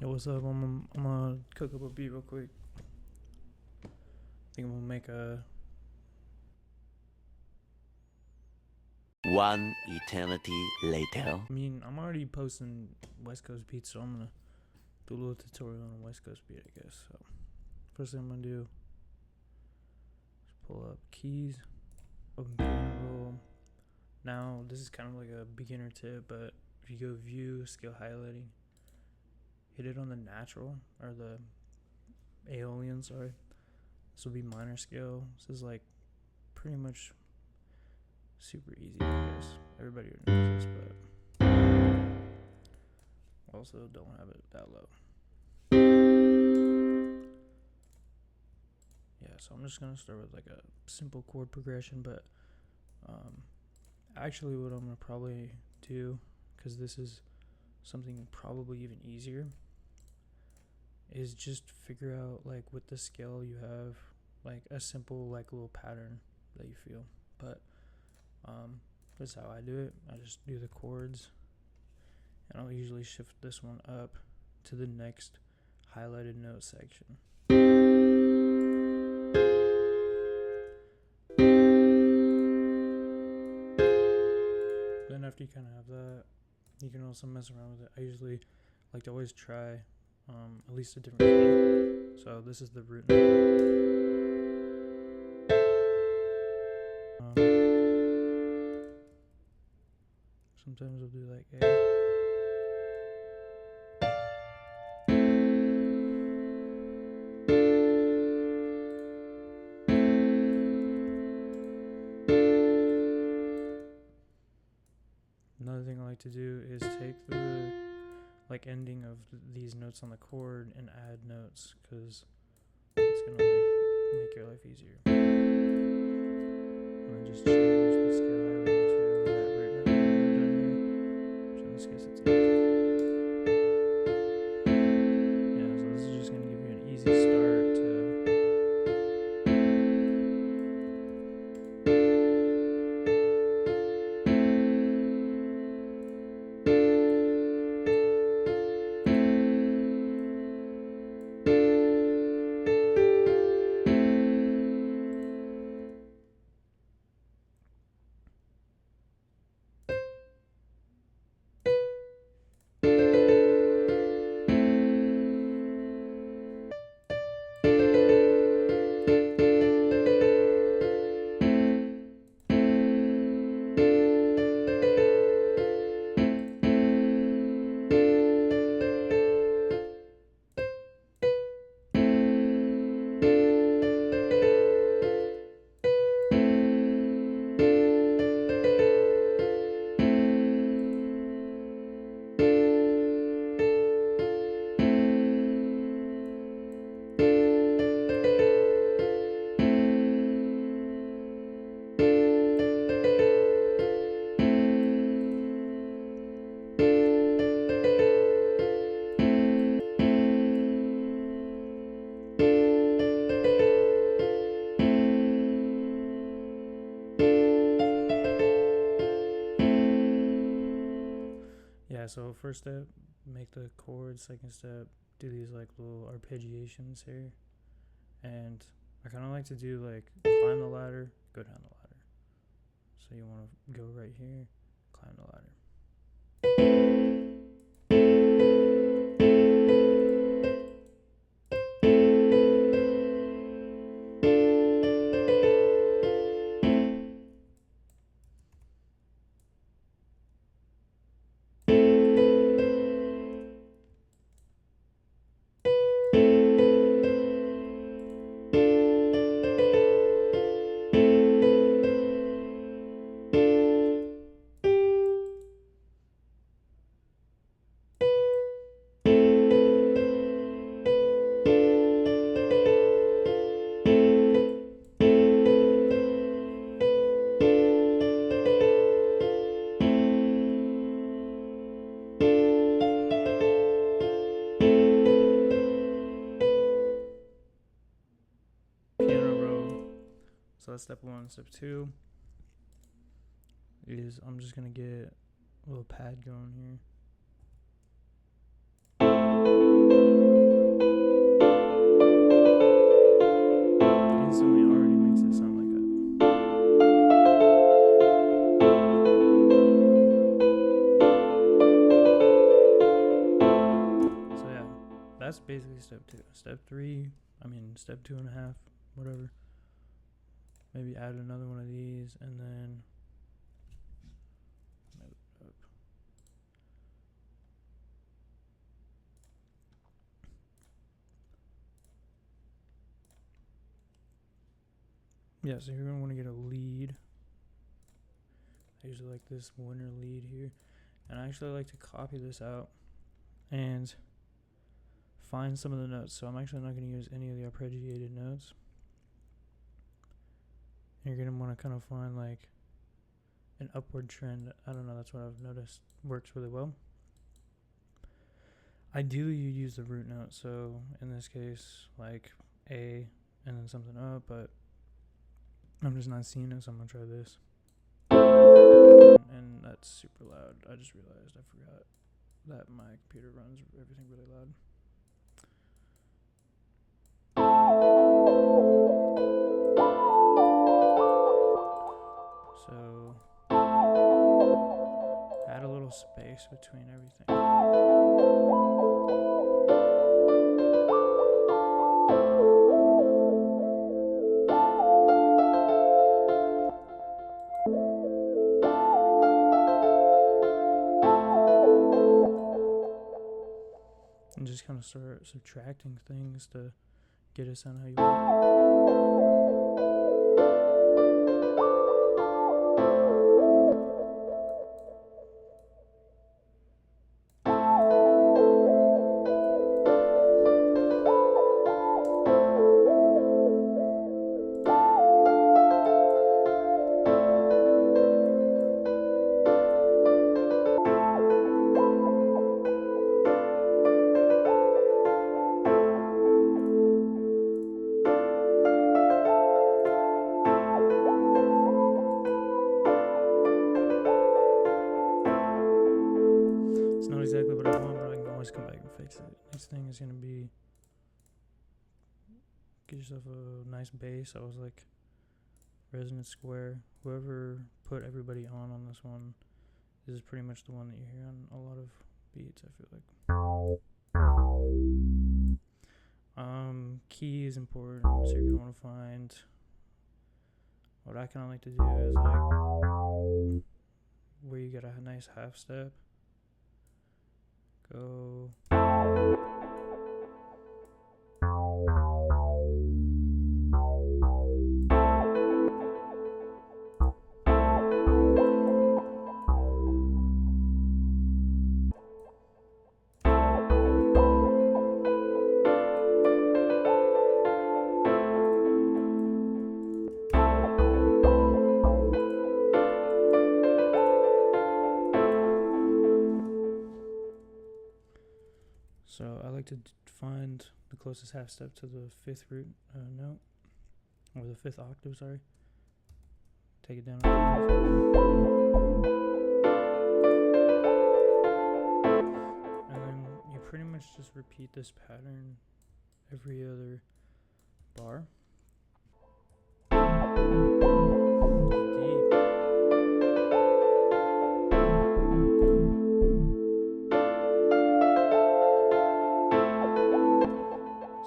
Yo, what's up? I'm gonna cook up a beat real quick. I think I'm gonna make a. One eternity later. I mean, I'm already posting West Coast beats, so I'm gonna do a little tutorial on a West Coast beat, I guess. So, first thing I'm gonna do is pull up keys, open piano roll. Now, this is kind of like a beginner tip, but if you go view, scale highlighting, hit it on the natural, or the Aeolian, sorry. This will be minor scale. This is like pretty much super easy, I guess. Everybody knows this, but also don't have it that low. Yeah, so I'm just gonna start with like a simple chord progression, but actually what I'm gonna probably do, because this is something probably even easier, is just figure out like with the scale you have like a simple like little pattern that you feel. But that's how I do it. I just do the chords, and I'll usually shift this one up to the next highlighted note section. Then after you kind of have that, you can also mess around with it. I usually like to always try at least a different key. So this is the root note. Sometimes I'll do like A. Another thing I like to do is take the like ending of these notes on the chord and add notes, because it's gonna like make your life easier. And then just change the scale highlighting to that root note that we have down here. So in this case it's A. Yeah, so this is just gonna give you an easy start to. Yeah, so first step, make the chords. Second step, do these like little arpeggiations here. And I kind of like to do like climb the ladder, go down the ladder. So you want to go right here, climb the ladder. So that's step one. Step two is I'm just going to get a little pad going here. that's basically step 2. Step 3, step 2.5, whatever. Maybe add another one of these, and then move it up. Yeah, so you're gonna want to get a lead. I usually like this winner lead here, and I actually like to copy this out and find some of the notes. So I'm actually not going to use any of the arpeggiated notes. And you're going to want to kind of find like an upward trend. I don't know, that's what I've noticed works really well. Ideally you use the root note, so in this case like A and then something up, but I'm just not seeing it, so I'm going to try this. And that's super loud. I just realized I forgot that my computer runs everything really loud. So add a little space between everything. And just kind of start subtracting things to get it sound how you want. Not exactly what I want, but I can always come back and fix it. Next thing is going to be get yourself a nice bass. I was like resonant square. Whoever put everybody on this one, this is pretty much the one that you hear on a lot of beats, I feel like. Key is important, so you're going to want to find, what I kind of like to do is like where you get a nice half step. Go. So I like to find the closest half step to the 5th root note, or the 5th octave, sorry. Take it down. And then you pretty much just repeat this pattern every other bar.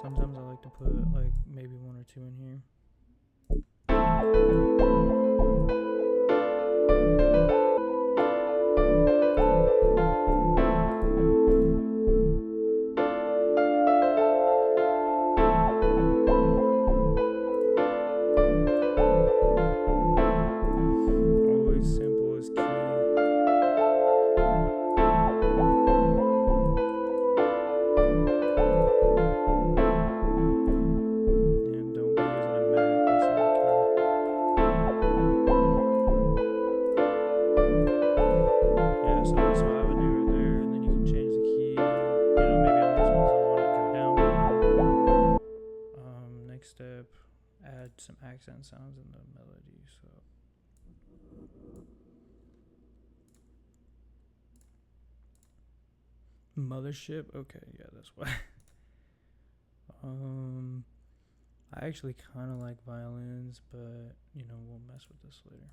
Sometimes I like to put like maybe 1 or 2 in here. Always simple as key. Some accent sounds in the melody, so Mothership, okay, yeah, that's why. I actually kind of like violins, but we'll mess with this later.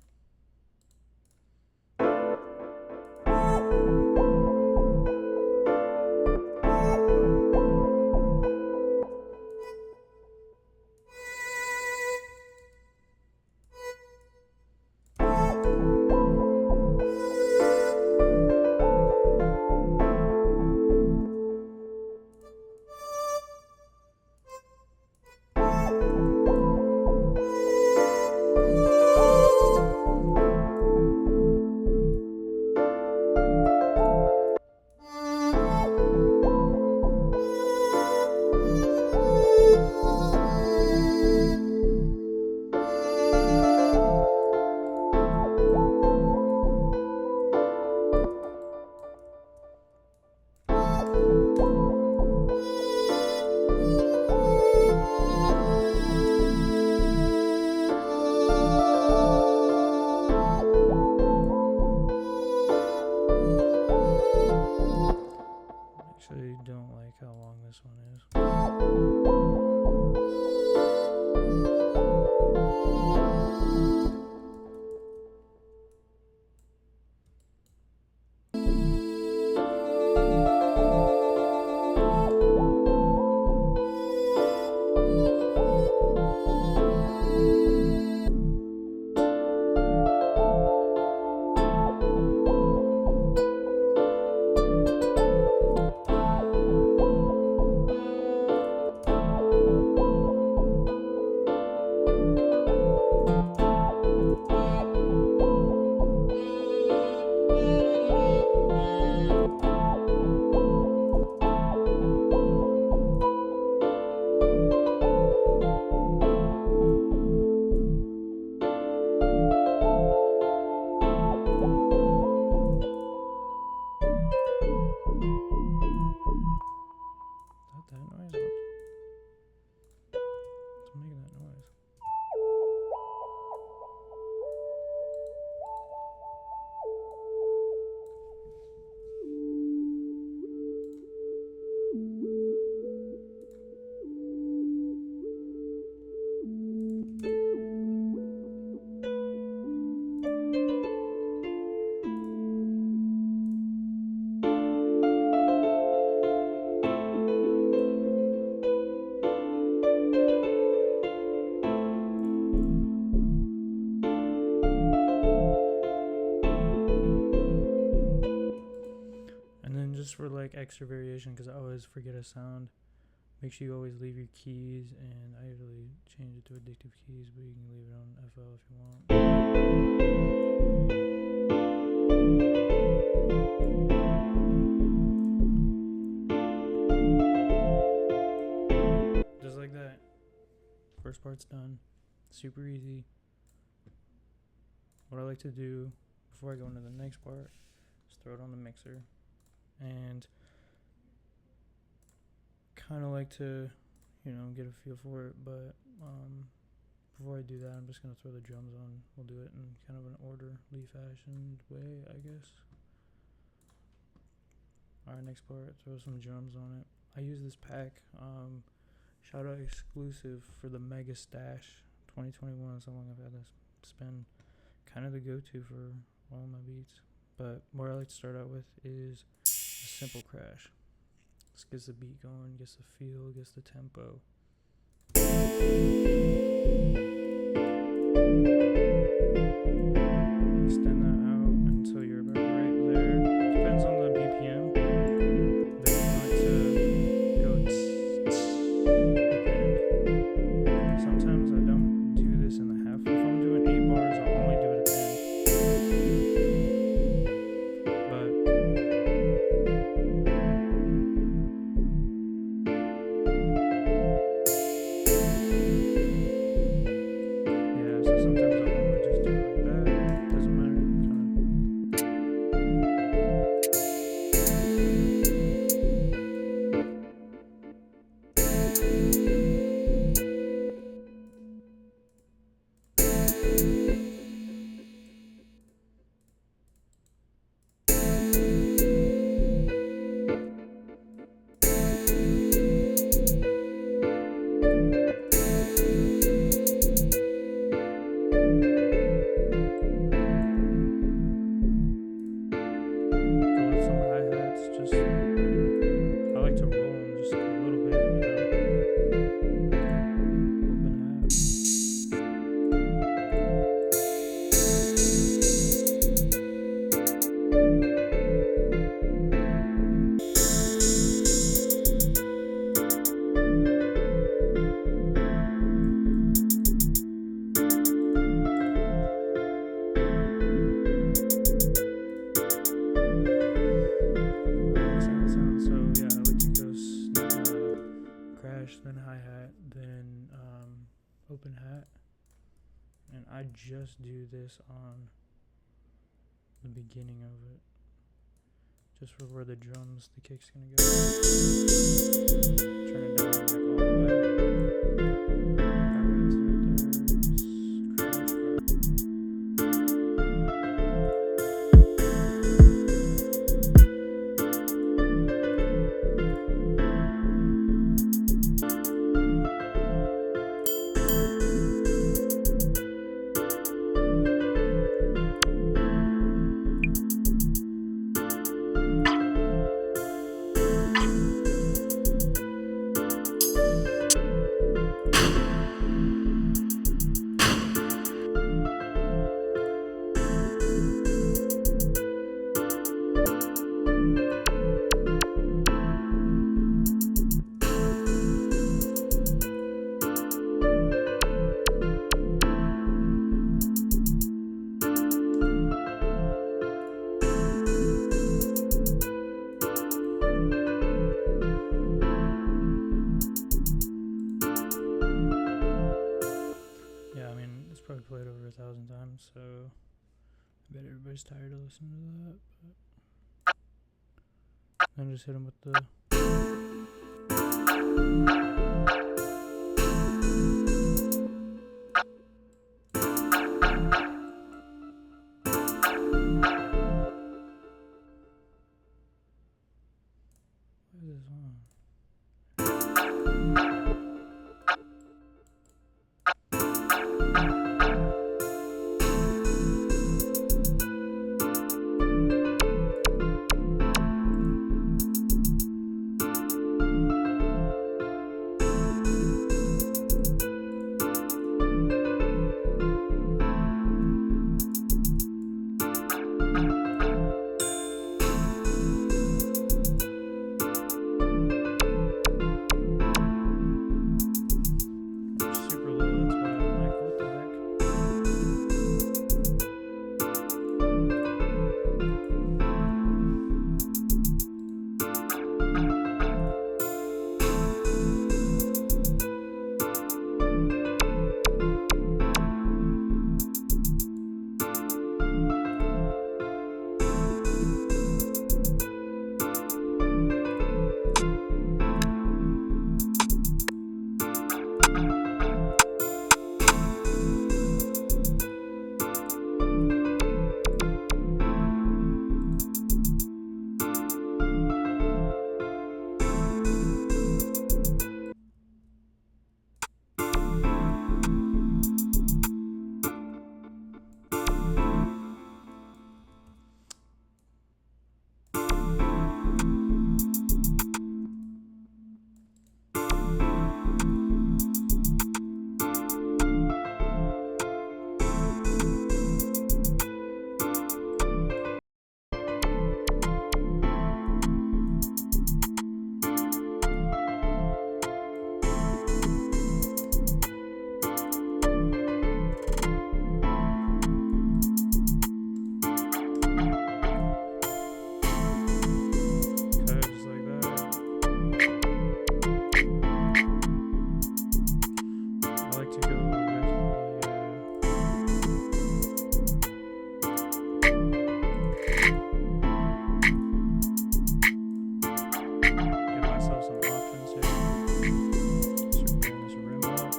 how long this one is. Just for like extra variation, because I always forget a sound, make sure you always leave your keys, and I usually change it to addictive keys, but you can leave it on FL if you want. Just like that. First part's done. Super easy. What I like to do before I go into the next part is throw it on the mixer. And kind of like to, get a feel for it, but before I do that, I'm just going to throw the drums on. We'll do it in kind of an orderly fashioned way, I guess. Alright, next part, throw some drums on it. I use this pack, shout out Xclusive for the Mega Stash 2021. So long I've had this. It's been kind of the go-to for all my beats. But what I like to start out with is a simple crash. This gets the beat going, gets the feel, gets the tempo. Extend that out until you're about right there. Depends on the BPM. Then you want to go again. Sometimes I don't do this in the half. If I'm doing 8 bars, I'll only do it at the end. Open hat, and I just do this on the beginning of it, just for where the drums, the kick's gonna go. Turn it down like all the way. Hi-hats right there. Crash. bet everybody's tired of listening to that. But then just hit him with the. What is this on? Super low, that's why I'm like, what the heck? Okay, just like that. I like to go with give myself some options here. Start pulling this rim up.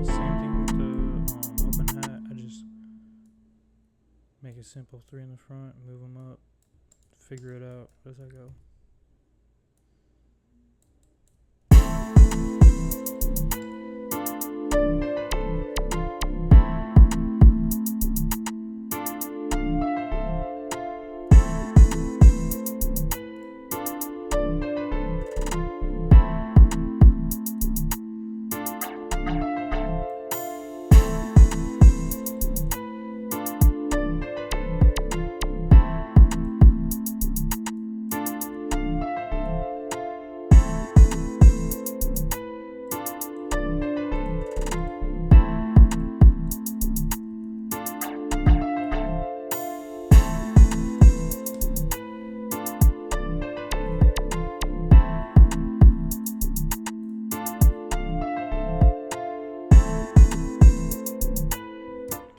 Same thing with the open hat. I just make a simple 3 in the front, move them up, figure it out as I go.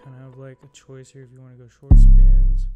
Kind of have like a choice here if you want to go short spins.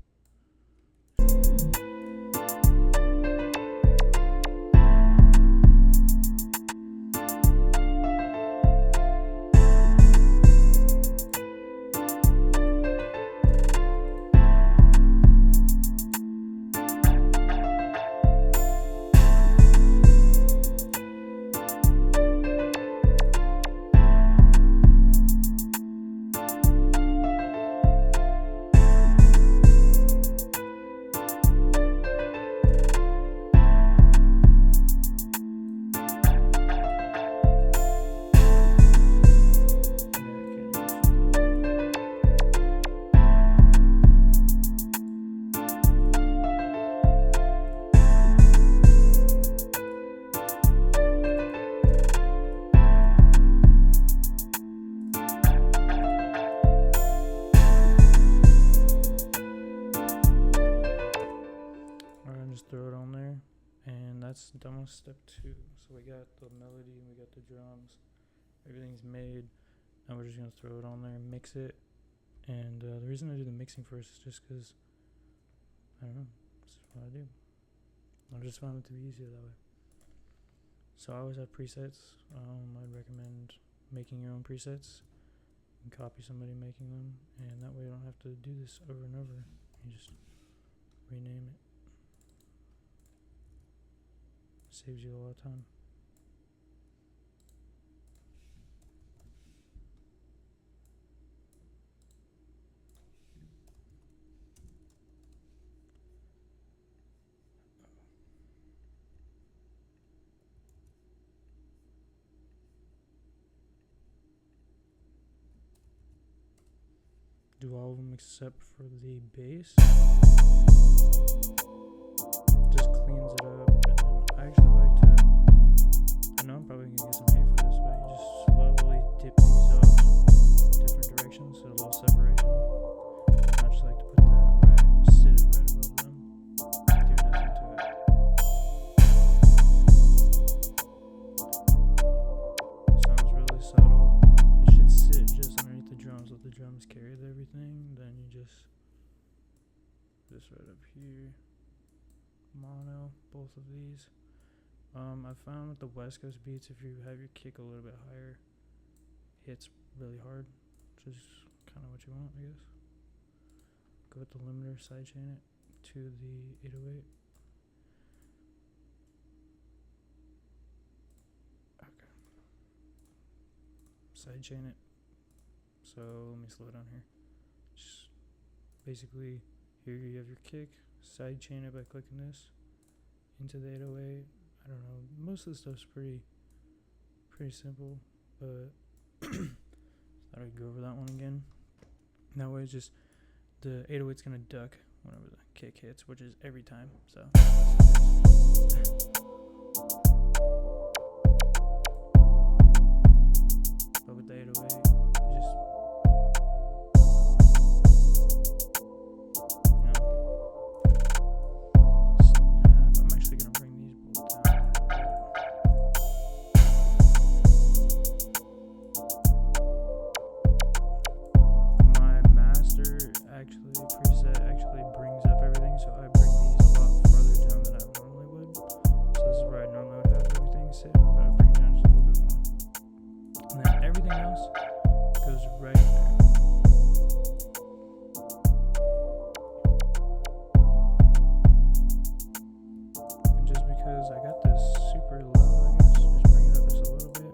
that's demo step 2. So we got the melody, we got the drums, everything's made. Now we're just gonna throw it on there and mix it. And the reason I do the mixing first is just because, I don't know, this is what I do. I just found it to be easier that way. So I always have presets. I'd recommend making your own presets and copy somebody making them, and that way you don't have to do this over and over. You just rename it. Saves you a lot of time. Do all of them except for the bass. Just cleans it up, and then I actually like to, I know I'm probably gonna get some hate for this, but you just slowly dip these off different directions, so a little separation. And I just like to put that sit it right above them. Do nothing to it. Sounds really subtle. It should sit just underneath the drums, let the drums carry everything. Then you just this right up here, mono, both of these. I found with the West Coast beats, if you have your kick a little bit higher, it hits really hard, which is kind of what you want, I guess. Go with the limiter, sidechain it to the 808. Okay. Sidechain it. So let me slow down here. Just basically, here you have your kick, sidechain it by clicking this into the 808. I don't know, most of the stuff's pretty simple, but thought I'd go over that one again. That way it's just, the 808's gonna duck whenever the kick hits, which is every time, so. But with the 808, it just, I'm actually gonna bring these both down. My master preset actually brings up everything, so I bring these a lot farther down than I normally would. So this is where I normally would have everything sit, but I bring it down just a little bit more. And then everything else goes right there. And just because I got this super low, I guess, just bring it up just a little bit.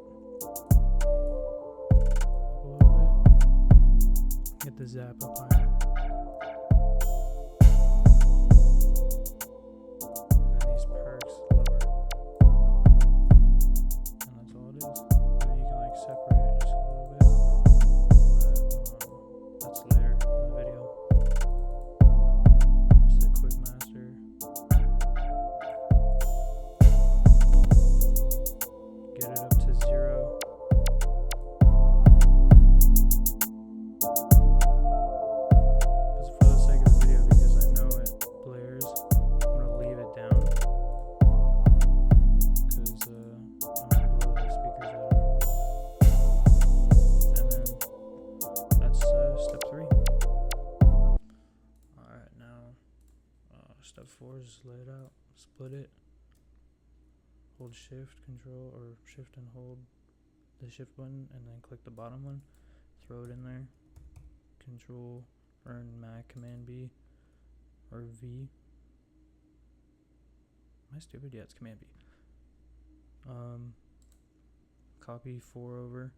Get the zap up higher. And then these perks lower. And that's all it is. And then you can like separate it just a little bit. But that's later in the video. Just a quick master. Get it up to 0. But for the sake of the video, because I know it blares, I'm gonna leave it down. Because I'm gonna blow the speakers out of everybody. And then that's step 3. Alright, now step 4 is lay it out. Split it. Hold shift, control, or shift and hold the shift button, and then click the bottom one. Throw it in there. Control, or Mac, Command B, or V. Am I stupid? Yeah, it's Command B. Copy 4 over.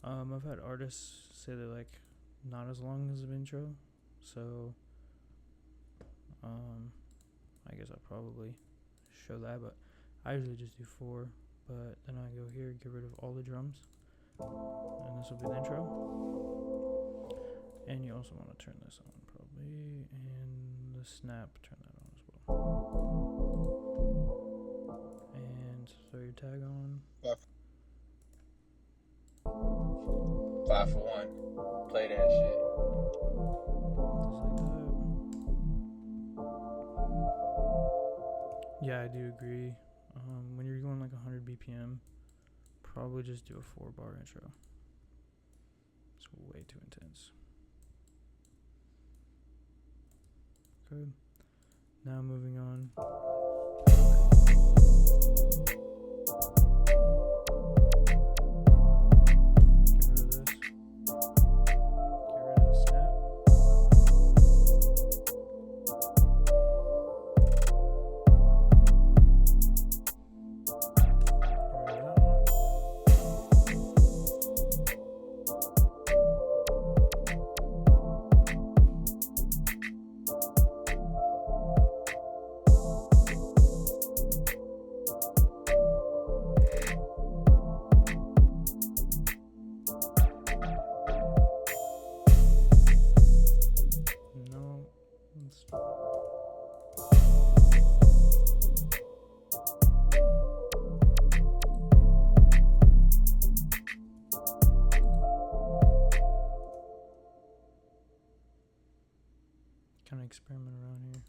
I've had artists say they like not as long as an intro, so I guess I'll probably show that, but I usually just do 4, but then I go here, get rid of all the drums, and this will be the intro. And you also want to turn this on probably, and the snap, turn that on as well. And throw your tag on. 5 for 1. Play that shit. Just like that. Yeah, I do agree. When you're going like 100 BPM, probably just do a 4-bar intro. It's way too intense. Okay. Now moving on. Get rid of this. Get rid of the snap. No. Kind of experiment around here.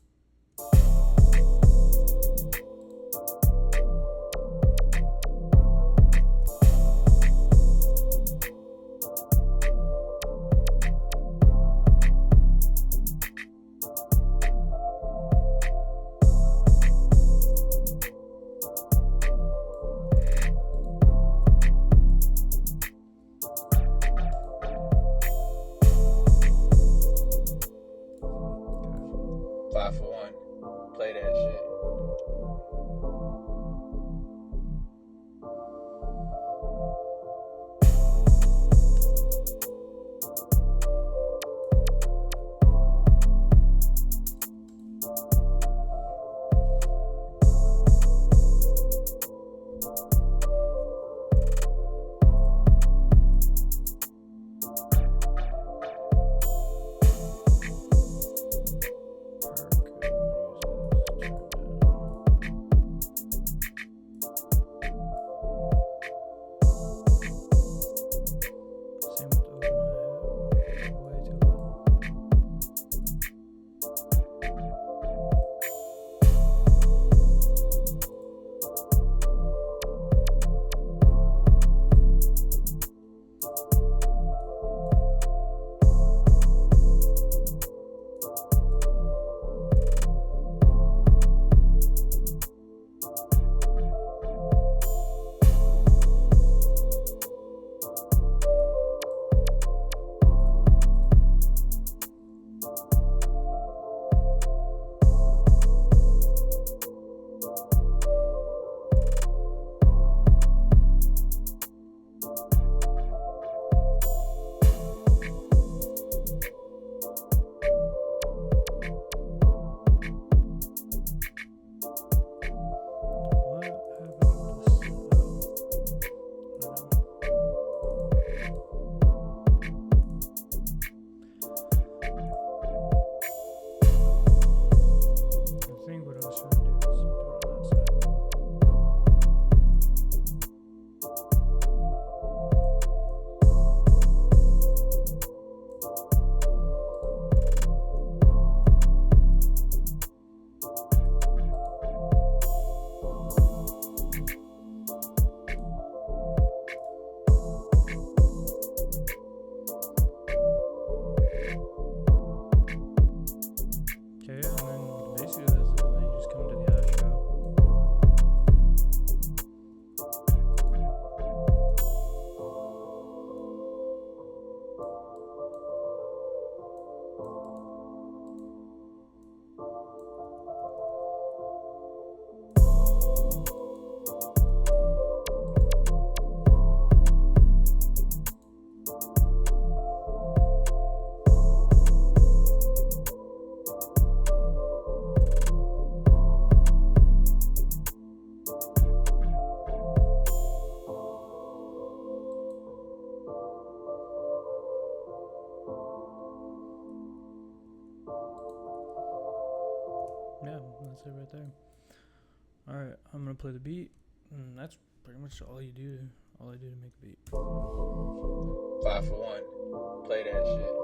Five for one. Play that shit. Yeah, that's it right there. Alright, I'm gonna play the beat, and that's pretty much all I do to make a beat. 5 for 1. Play that shit.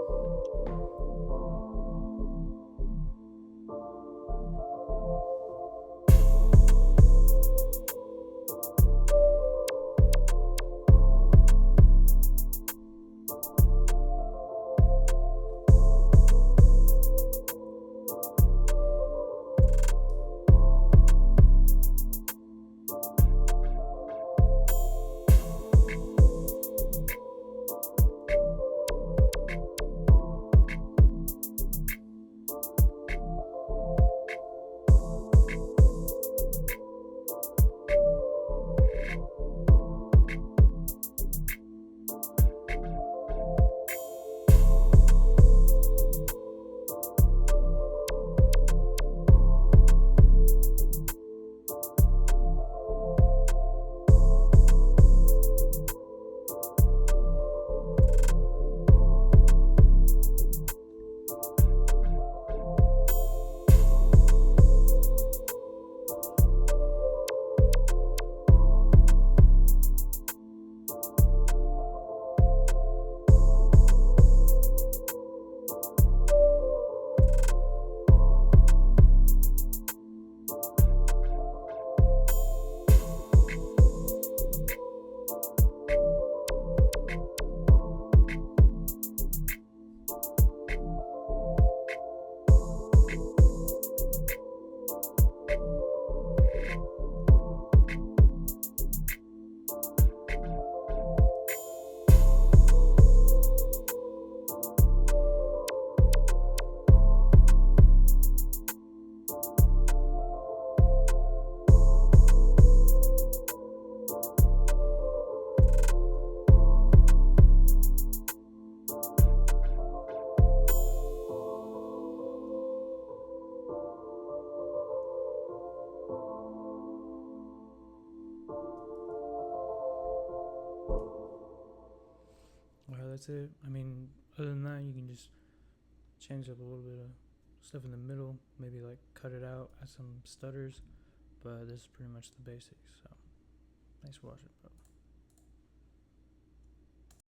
that's it. I mean, other than that, you can just change up a little bit of stuff in the middle, maybe like cut it out, add some stutters, but this is pretty much the basics. So thanks for watching, bro.